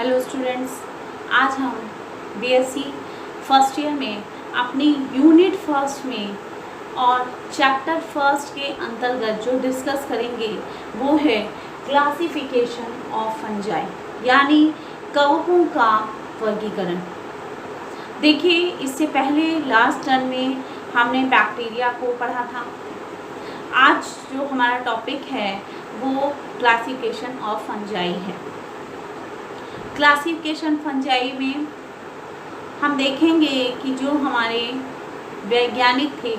Hello students, आज हम BSc first year में अपनी यूनिट फर्स्ट में और चैप्टर फर्स्ट के अंतर्गत जो डिस्कस करेंगे वो है क्लासिफिकेशन ऑफ फंजाई, यानी कवकों का वर्गीकरण। देखिए, इससे पहले लास्ट टर्म में हमने बैक्टीरिया को पढ़ा था। आज जो हमारा टॉपिक है वो क्लासिफिकेशन ऑफ फंजाई है। क्लासिफिकेशन फंजाई में हम देखेंगे कि जो हमारे वैज्ञानिक थे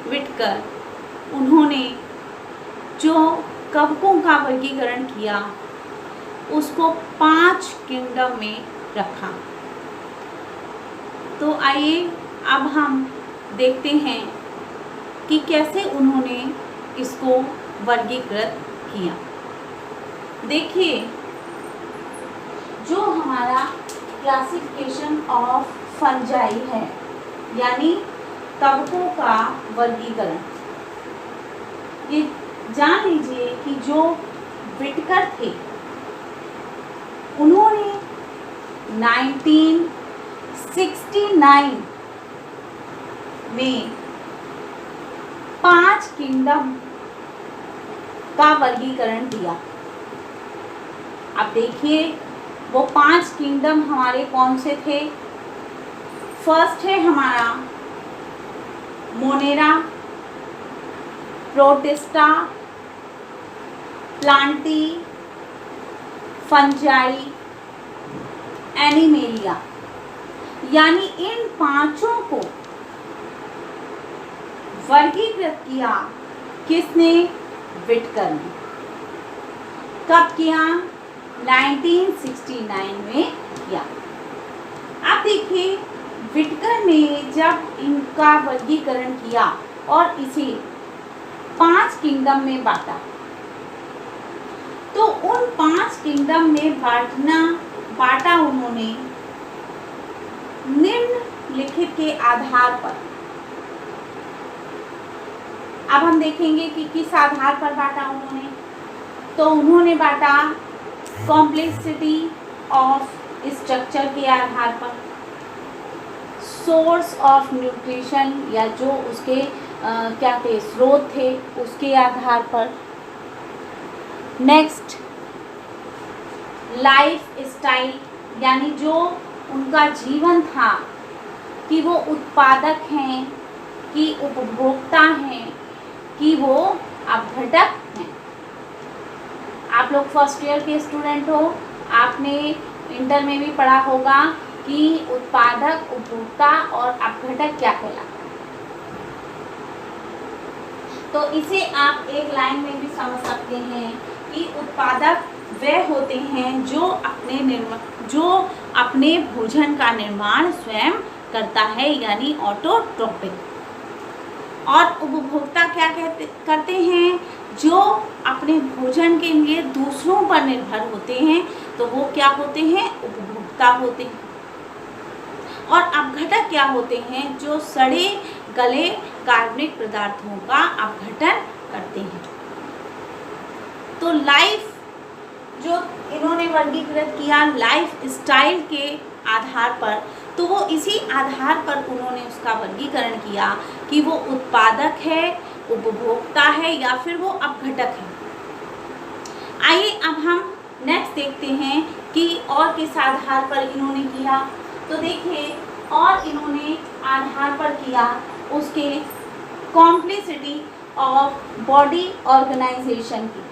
विटकर, उन्होंने जो कवकों का वर्गीकरण किया उसको 5 किंगडम में रखा। तो आइए अब हम देखते हैं कि कैसे उन्होंने इसको वर्गीकृत किया। देखिए, जो हमारा क्लासिफिकेशन ऑफ फंजाई है, यानी कवकों का वर्गीकरण, ये जान लीजिए कि जो विटकर थे उन्होंने 1969 में 5 किंगडम का वर्गीकरण दिया। अब देखिए, वो 5 किंगडम हमारे कौन से थे। फर्स्ट है हमारा Monera, protista, Plantae, fungi, animalia, यानी इन 5 को वर्गीकृत किया किसने? विटकर ने। कब किया? 1969 में किया। अब देखिए, विटकर ने जब इनका वर्गीकरण किया और इसे 5 किंगडम में बांटा, तो उन 5 किंगडम में बांटा उन्होंने निम्नलिखित के आधार पर। अब हम देखेंगे कि किस आधार पर बांटा उन्होंने। तो उन्होंने बांटा कॉम्प्लेक्सिटी ऑफ स्ट्रक्चर के आधार पर, सोर्स ऑफ न्यूट्रिशन या जो उसके क्या थे स्रोत थे उसके आधार पर, नेक्स्ट लाइफ स्टाइल, यानी जो उनका जीवन था कि वो उत्पादक हैं कि उपभोक्ता हैं कि वो अपघटक हैं। आप लोग फर्स्ट ईयर के स्टूडेंट हो, आपने इंटर में भी पढ़ा होगा कि उत्पादक, उपभोक्ता और अपघटक क्या कहलाता है। तो इसे आप एक लाइन में भी समझ सकते हैं कि उत्पादक वे होते हैं जो अपने भोजन का निर्माण स्वयं करता है, यानी ऑटोट्रॉपिक। और उपभोक्ता क्या करते हैं? जो अपने भोजन के लिए दूसरों पर निर्भर होते हैं, तो वो क्या होते हैं? उपभोक्ता होते हैं। और अपघटक क्या होते हैं? जो सड़े गले कार्बनिक पदार्थों का अपघटन करते हैं। तो लाइफ जो इन्होंने वर्गीकृत किया लाइफ स्टाइल के आधार पर, तो वो इसी आधार पर उन्होंने उसका वर्गीकरण किया कि वो उत्पादक है, उपभोक्ता है या फिर वो अपघटक है। आइए अब हम नेक्स्ट देखते हैं कि और किस आधार पर इन्होंने किया। तो देखिए, और इन्होंने आधार पर किया उसके कॉम्प्लेक्सिटी ऑफ बॉडी ऑर्गेनाइजेशन की,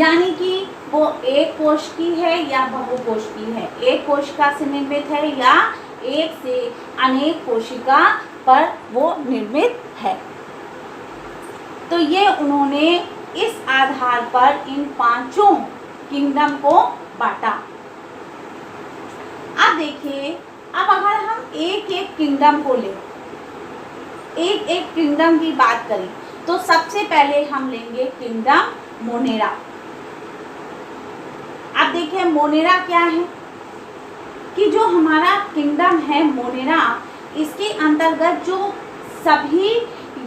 यानी कि वो एक कोश की है या बहुकोश की है, एक कोशिका से निर्मित है या एक से अनेक कोशिका पर वो निर्मित है। तो ये उन्होंने इस आधार पर इन 5 किंगडम को बांटा। अब देखिए, अब अगर हम एक एक किंगडम को लें, एक एक किंगडम की बात करें, तो सबसे पहले हम लेंगे किंगडम मोनेरा। अब देखिए, मोनेरा क्या है कि जो हमारा किंगडम है मोनेरा, इसके अंतर्गत जो सभी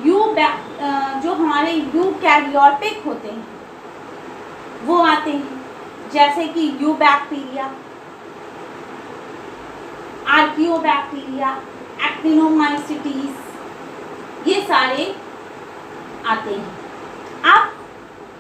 जो हमारे यूकैरियोटिक होते हैं वो आते हैं। जैसे कि यू बैक्टीरिया, आर्कियोबैक्टीरिया, एक्टिनोमाइसिटीज, ये सारे आते हैं। अब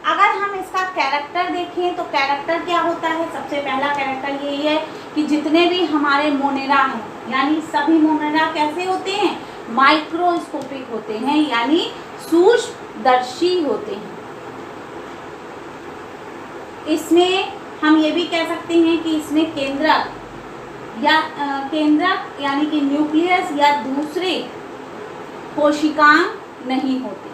अगर हम इसका कैरेक्टर देखें तो कैरेक्टर क्या होता है, सबसे पहला कैरेक्टर यही है कि जितने भी हमारे मोनेरा हैं, यानी सभी मोनेरा कैसे होते हैं, माइक्रोस्कोपिक होते हैं, यानी सूक्ष्मदर्शी होते हैं। इसमें हम ये भी कह सकते हैं कि इसमें केंद्रक यानी कि न्यूक्लियस या दूसरे कोशिकांग नहीं होते।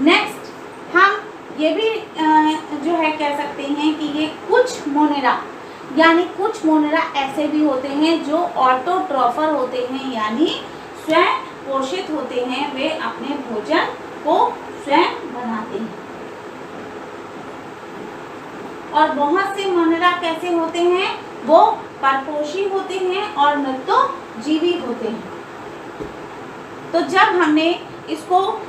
नेक्स्ट हम ये भी जो है कह सकते हैं कि ये कुछ मोनेरा ऐसे भी होते हैं जो ऑटोट्रॉफर होते हैं, यानी स्वयं पोषित होते हैं, वे अपने भोजन को स्वयं बनाते हैं। और बहुत से मोनेरा कैसे होते हैं, वो परपोषी होते हैं और मृतोजीवी होते हैं। तो जब हमने इसको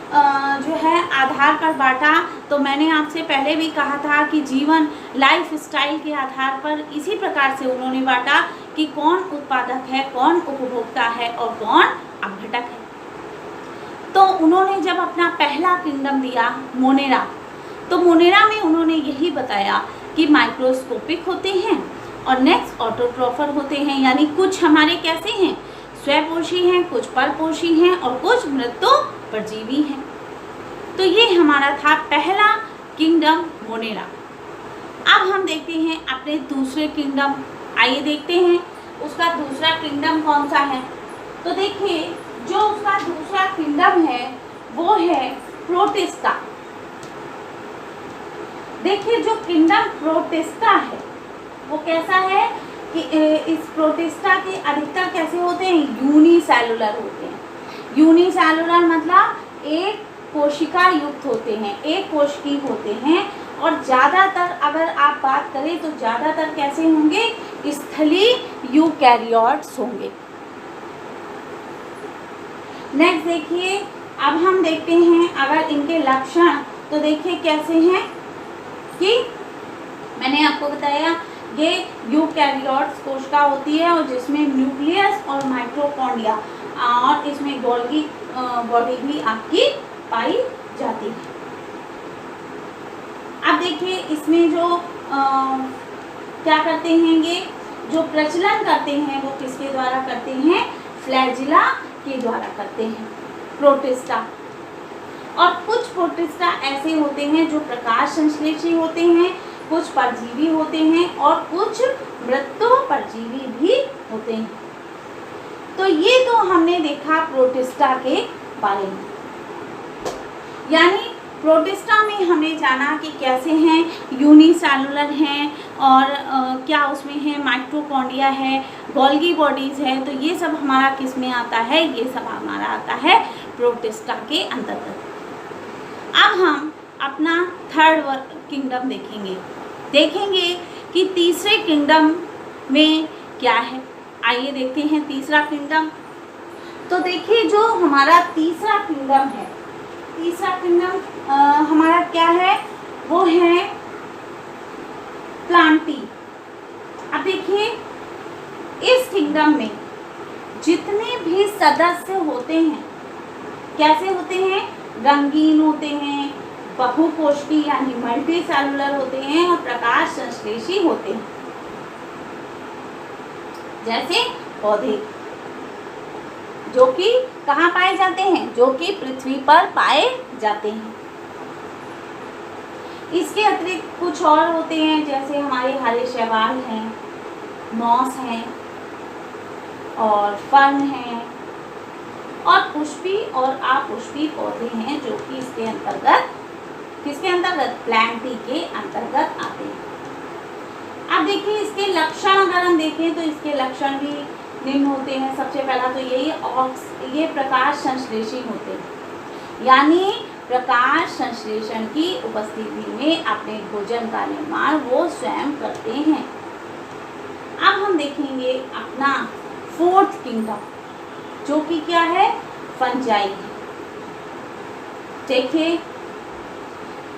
जो है आधार पर बांटा, तो मैंने आपसे पहले भी कहा था कि जीवन लाइफ स्टाइल के आधार पर इसी प्रकार से उन्होंने बांटा कि कौन उत्पादक है, कौन उपभोक्ता है और कौन अपघटक है। तो उन्होंने जब अपना पहला किंगडम दिया मोनेरा, तो मोनेरा में उन्होंने यही बताया कि माइक्रोस्कोपिक होते हैं और नेक्स्ट ऑटोट्रॉफर होते हैं, यानी कुछ हमारे कैसे हैं, स्वपोषी हैं, कुछ परपोषी हैं और कुछ मृतो परजीवी हैं। तो ये हमारा था पहला किंगडम मोनेरा। अब हम देखते हैं अपने दूसरे किंगडम, आइए देखते हैं उसका दूसरा किंगडम कौन सा है। तो देखिए जो उसका दूसरा किंगडम है वो है प्रोटिस्टा। देखिए जो किंगडम प्रोटिस्टा है वो कैसा है कि इस प्रोटिस्टा के अधिकतर कैसे होते हैं, यूनिसेलुलर होते हैं। यूनिसेलुलर मतलब एक कोशिका युक्त होते हैं, एक कोशिकी होते हैं, और ज़्यादातर अगर आप बात करें तो ज़्यादातर कैसे होंगे, स्थलीय यूकैरियोट्स होंगे। नेक्स्ट देखिए, अब हम देखते हैं अगर इनके लक्षण, तो देखिए कैसे हैं कि मैंने आपको बताया ये यूकैरियोट्स कोशिका होती है और जिसमें न्यूक्लियस और माइटोकॉन्ड्रिया और इसमें गोल्गी बॉडी भी आपकी पाई जाती है। अब देखिए इसमें जो क्या करते हैं, ये जो प्रचलन करते हैं वो किसके द्वारा करते हैं, फ्लैजिला के द्वारा करते हैं, प्रोटिस्टा। और कुछ प्रोटिस्टा ऐसे होते हैं जो प्रकाश संश्लेषी होते हैं, कुछ परजीवी होते हैं और कुछ मृतो परजीवी भी होते हैं। तो ये तो हमने देखा प्रोटिस्टा के बारे में, यानी प्रोटिस्टा में हमने जाना कि कैसे हैं, यूनिसेलुलर हैं और क्या उसमें है, माइटोकॉन्ड्रिया है, गोल्गी बॉडीज़ है। तो ये सब हमारा किस में आता है, ये सब हमारा आता है प्रोटिस्टा के अंतर्गत। अब हम अपना थर्ड किंगडम देखेंगे कि तीसरे किंगडम में क्या है। आइए देखते हैं तीसरा किंगडम। तो देखिए जो हमारा तीसरा किंगडम है, तीसरा किंगडम हमारा क्या है, वो है प्लांटी। अब देखिए इस किंगडम में जितने भी सदस्य होते हैं कैसे होते हैं, रंगीन होते हैं, बहुकोशिकीय यानी मल्टी सेलुलर होते हैं और प्रकाश संश्लेषी होते हैं, जैसे पौधे जो कि कहाँ पाए जाते हैं, जो कि पृथ्वी पर पाए जाते हैं। इसके अतिरिक्त कुछ और होते हैं, जैसे हमारे हरे शैवाल हैं, मॉस हैं और फर्न हैं और पुष्पी और अपुष्पी पौधे हैं जो कि इसके अंतर्गत किसके अंतर्गत, प्लांटी के अंतर्गत आते हैं। अब देखिए इसके लक्षण अगर हम देखें तो इसके लक्षण भी निम्न होते हैं। सबसे पहला तो ये प्रकाश संश्लेषी होते हैं, यानी प्रकाश संश्लेषण की उपस्थिति में अपने भोजन का निर्माण वो स्वयं करते हैं। अब हम देखेंगे अपना फोर्थ किंगडम जो कि क्या है, फंजाई है। देखिए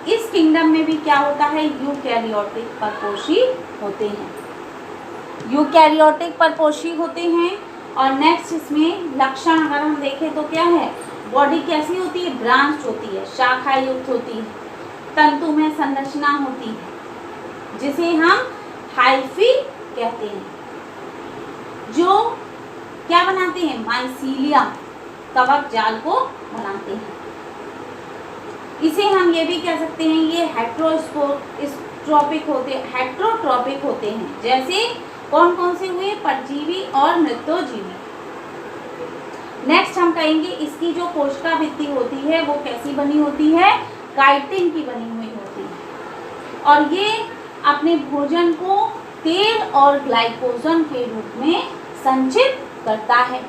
इस किंगडम में भी क्या होता है, यूकैरियोटिक परपोषी होते हैं, यूकैरियोटिक परपोषी होते हैं। और नेक्स्ट इसमें लक्षण अगर हम देखें तो क्या है, बॉडी कैसी होती है, ब्रांच होती है, शाखा युक्त होती है, तंतु में संरचना होती है जिसे हम हाइफी कहते हैं, जो क्या बनाते हैं, माइसीलियम कवक जाल को बनाते हैं। इसे हम ये भी कह सकते हैं ये हेट्रोट्रॉपिक होते हैं। जैसे कौन कौन से हुए, परजीवी और मृत्योजीवी। नेक्स्ट हम कहेंगे इसकी जो कोशिका भित्ति होती है वो कैसी बनी होती है, काइटिन की बनी हुई होती है, और ये अपने भोजन को तेल और ग्लाइकोजन के रूप में संचित करता है।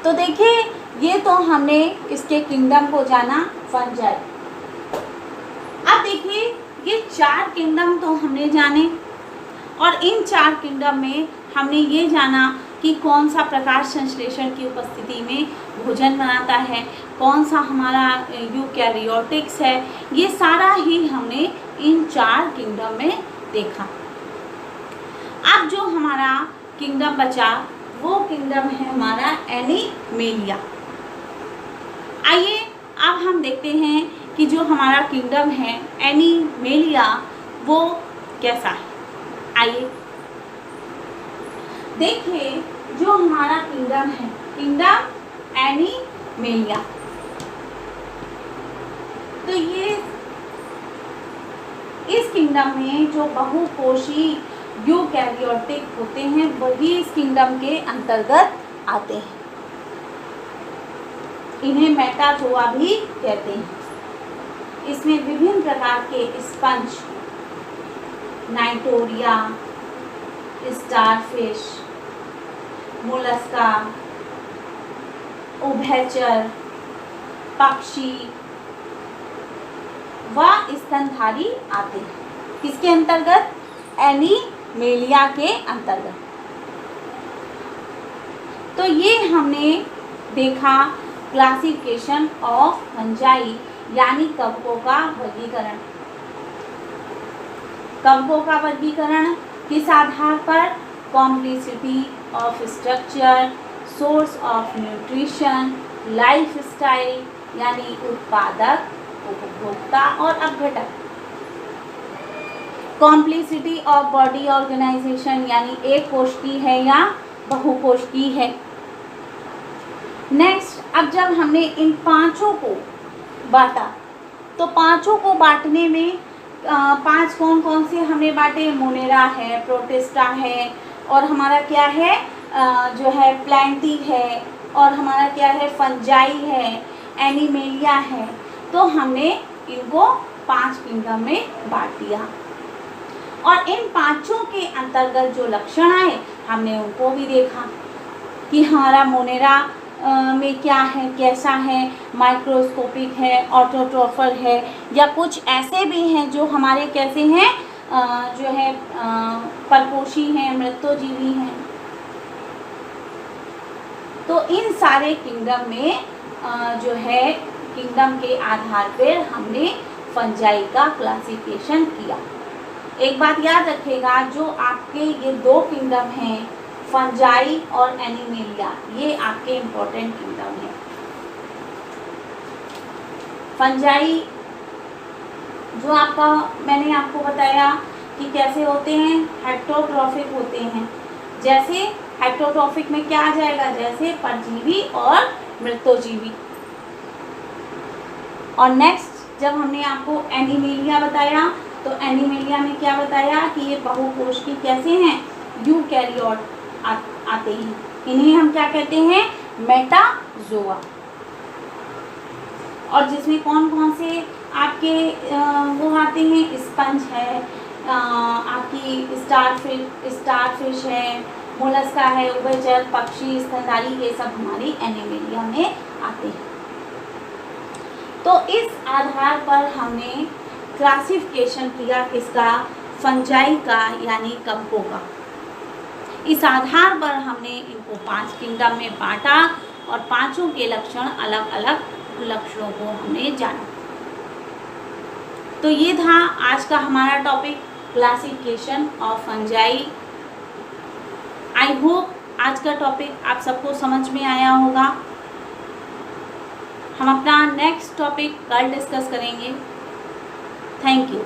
तो देखिए ये तो हमने इसके किंगडम को जाना, फंजाई। अब देखिए ये 4 किंगडम तो हमने जाने, और इन 4 किंगडम में हमने ये जाना कि कौन सा प्रकाश संश्लेषण की उपस्थिति में भोजन बनाता है, कौन सा हमारा यूकैरियोटिक्स है, ये सारा ही हमने इन 4 किंगडम में देखा। अब जो हमारा किंगडम बचा वो किंगडम है हमारा एनिमेलिया। आइए अब हम देखते हैं कि जो हमारा किंगडम है एनिमेलिया वो कैसा है। आइए देखिए जो हमारा किंगडम है, किंगडम एनिमेलिया, तो ये इस किंगडम में जो बहुकोशी यूकैरियोटिक होते हैं वही इस किंगडम के अंतर्गत आते हैं। इन्हें मेटाजोआ भी कहते हैं। इसमें विभिन्न प्रकार के स्पंज, नाइटोरिया, स्टारफिश, मोलस्का, उभयचर, पक्षी व स्तनधारी आते हैं। किसके अंतर्गत, एनिमेलिया के अंतर्गत। तो ये हमने देखा क्लासिफिकेशन ऑफ फंजाई यानी कवकों का वर्गीकरण। कवकों का वर्गीकरण किस आधार पर, complexity of structure, source of nutrition, life style यानी उत्पादक, उपभोक्ता और अपघटक, कॉम्प्लेक्सिटी ऑफ बॉडी ऑर्गेनाइजेशन यानी एक कोशिकीय है या बहुकोशिकीय है। नेक्स्ट, अब जब हमने इन 5 को बांटा तो 5 को बांटने में 5 कौन कौन से हमने बांटे, मोनेरा है, प्रोटिस्टा है, और हमारा क्या है जो है प्लांटी है, और हमारा क्या है फंजाई है, एनिमेलिया है। तो हमने इनको 5 किंगडम में बांट दिया, और इन 5 के अंतर्गत जो लक्षण आए हमने उनको भी देखा कि हमारा मोनेरा में क्या है, कैसा है, माइक्रोस्कोपिक है, ऑटोट्रोफर है, या कुछ ऐसे भी हैं जो हमारे कैसे हैं जो है परपोषी हैं, मृत्योजीवी हैं। तो इन सारे किंगडम में जो है किंगडम के आधार पर हमने फंजाई का क्लासिफिकेशन किया। एक बात याद रखिएगा, जो आपके ये 2 किंगडम हैं फंजाई और एनिमेलिया, ये आपके इम्पोर्टेंट किंगडम है। फंजाई जो आपका मैंने आपको बताया कि कैसे होते हैं, हेट्रोट्रॉफिक होते हैं। जैसे हेट्रोट्रॉफिक में क्या आ जाएगा, जैसे परजीवी और मृत्योजीवी। और नेक्स्ट जब हमने आपको एनिमेलिया बताया तो एनिमेलिया में क्या बताया कि ये बहुकोशिकीय कैसे हैं, यूकैरियोट आते हैं। इन्हें हम क्या कहते हैं, मेटाजोआ। और जिसमें कौन कौन से आपके वो आते हैं, स्पंज है, आपकी स्टारफिश है, मोलस्का है, उभयचर, पक्षी, स्तनधारी, ये सब हमारी एनिमेलिया में आते हैं। तो इस आधार पर हमने क्लासिफिकेशन किया किसका, फंजाई का यानी कवकों का। इस आधार पर हमने इनको 5 किंगडम में बांटा और 5 के लक्षण, अलग अलग लक्षणों को हमने जाना। तो ये था आज का हमारा topic, classification of fungi. I hope आज का टॉपिक आप सबको समझ में आया होगा। हम अपना नेक्स्ट टॉपिक कल डिस्कस करेंगे। Thank you.